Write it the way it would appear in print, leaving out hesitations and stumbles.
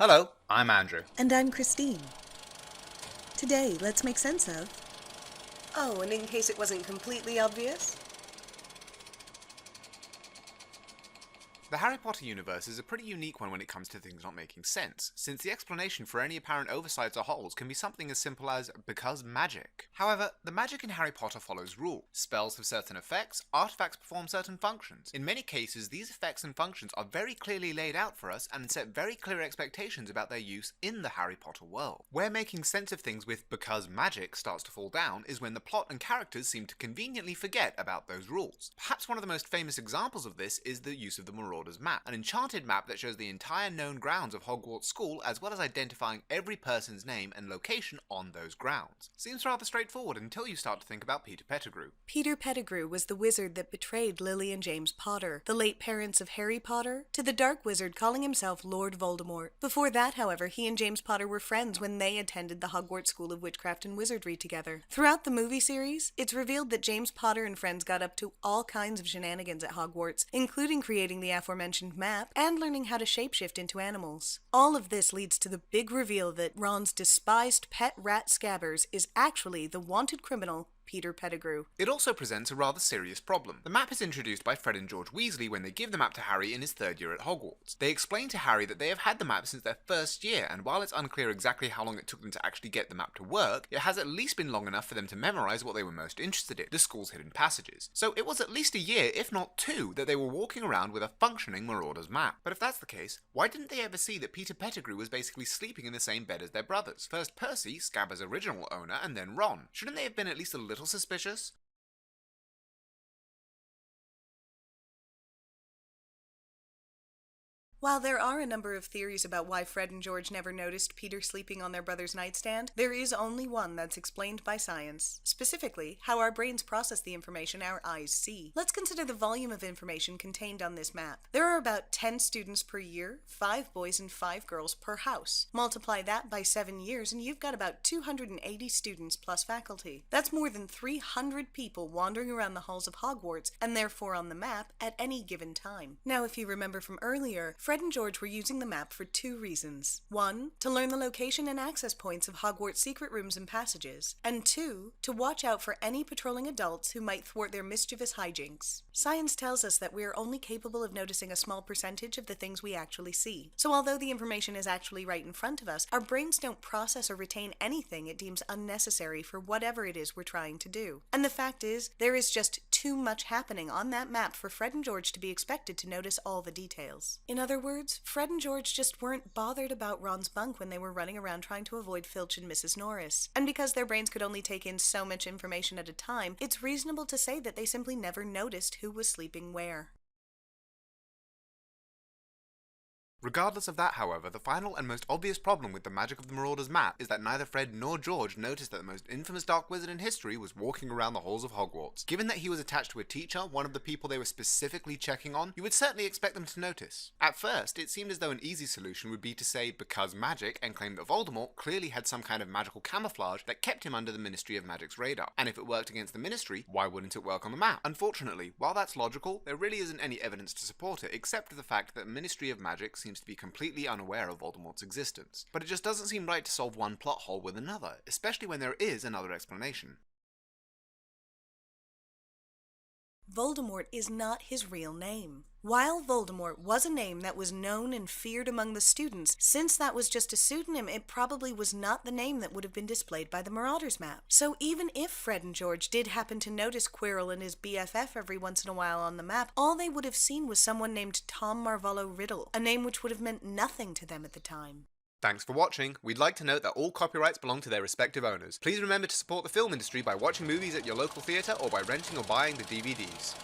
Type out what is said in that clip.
Hello, I'm Andrew. And I'm Christine. Today, let's make sense of... Oh, and in case it wasn't completely obvious? The Harry Potter universe is a pretty unique one when it comes to things not making sense, since the explanation for any apparent oversights or holes can be something as simple as because magic. However, the magic in Harry Potter follows rules. Spells have certain effects, artifacts perform certain functions. In many cases, these effects and functions are very clearly laid out for us and set very clear expectations about their use in the Harry Potter world. Where making sense of things with because magic starts to fall down is when the plot and characters seem to conveniently forget about those rules. Perhaps one of the most famous examples of this is the use of the Marauder's map, an enchanted map that shows the entire known grounds of Hogwarts School as well as identifying every person's name and location on those grounds. Seems rather straightforward until you start to think about Peter Pettigrew. Peter Pettigrew was the wizard that betrayed Lily and James Potter, the late parents of Harry Potter, to the dark wizard calling himself Lord Voldemort. Before that, however, he and James Potter were friends when they attended the Hogwarts School of Witchcraft and Wizardry together. Throughout the movie series, it's revealed that James Potter and friends got up to all kinds of shenanigans at Hogwarts, including creating the aforementioned map and learning how to shapeshift into animals. All of this leads to the big reveal that Ron's despised pet rat Scabbers is actually the wanted criminal Peter Pettigrew. It also presents a rather serious problem. The map is introduced by Fred and George Weasley when they give the map to Harry in his third year at Hogwarts. They explain to Harry that they have had the map since their first year, and while it's unclear exactly how long it took them to actually get the map to work, it has at least been long enough for them to memorize what they were most interested in, the school's hidden passages. So it was at least a year, if not two, that they were walking around with a functioning Marauder's map. But if that's the case, why didn't they ever see that Peter Pettigrew was basically sleeping in the same bed as their brothers? First Percy, Scabbers' original owner, and then Ron. Shouldn't they have been at least a little suspicious? While there are a number of theories about why Fred and George never noticed Peter sleeping on their brother's nightstand, there is only one that's explained by science, specifically how our brains process the information our eyes see. Let's consider the volume of information contained on this map. There are about 10 students per year, 5 boys and 5 girls per house. Multiply that by 7 years and you've got about 280 students plus faculty. That's more than 300 people wandering around the halls of Hogwarts and therefore on the map at any given time. Now, if you remember from earlier, Fred and George were using the map for 2 reasons. 1, to learn the location and access points of Hogwarts secret rooms and passages, and 2, to watch out for any patrolling adults who might thwart their mischievous hijinks. Science tells us that we are only capable of noticing a small percentage of the things we actually see. So although the information is actually right in front of us, our brains don't process or retain anything it deems unnecessary for whatever it is we're trying to do. And the fact is, there is just too much happening on that map for Fred and George to be expected to notice all the details. In other words, Fred and George just weren't bothered about Ron's bunk when they were running around trying to avoid Filch and Mrs. Norris. And because their brains could only take in so much information at a time, it's reasonable to say that they simply never noticed who was sleeping where. Regardless of that, however, the final and most obvious problem with the magic of the Marauder's map is that neither Fred nor George noticed that the most infamous dark wizard in history was walking around the halls of Hogwarts. Given that he was attached to a teacher, one of the people they were specifically checking on, you would certainly expect them to notice. At first, it seemed as though an easy solution would be to say because magic and claim that Voldemort clearly had some kind of magical camouflage that kept him under the Ministry of Magic's radar. And if it worked against the Ministry, why wouldn't it work on the map? Unfortunately, while that's logical, there really isn't any evidence to support it except for the fact that the Ministry of Magic seems to be completely unaware of Voldemort's existence. But it just doesn't seem right to solve one plot hole with another, especially when there is another explanation. Voldemort is not his real name. While Voldemort was a name that was known and feared among the students, since that was just a pseudonym, it probably was not the name that would have been displayed by the Marauder's map. So even if Fred and George did happen to notice Quirrell and his BFF every once in a while on the map, all they would have seen was someone named Tom Marvolo Riddle, a name which would have meant nothing to them at the time. Thanks for watching. We'd like to note that all copyrights belong to their respective owners. Please remember to support the film industry by watching movies at your local theatre or by renting or buying the DVDs.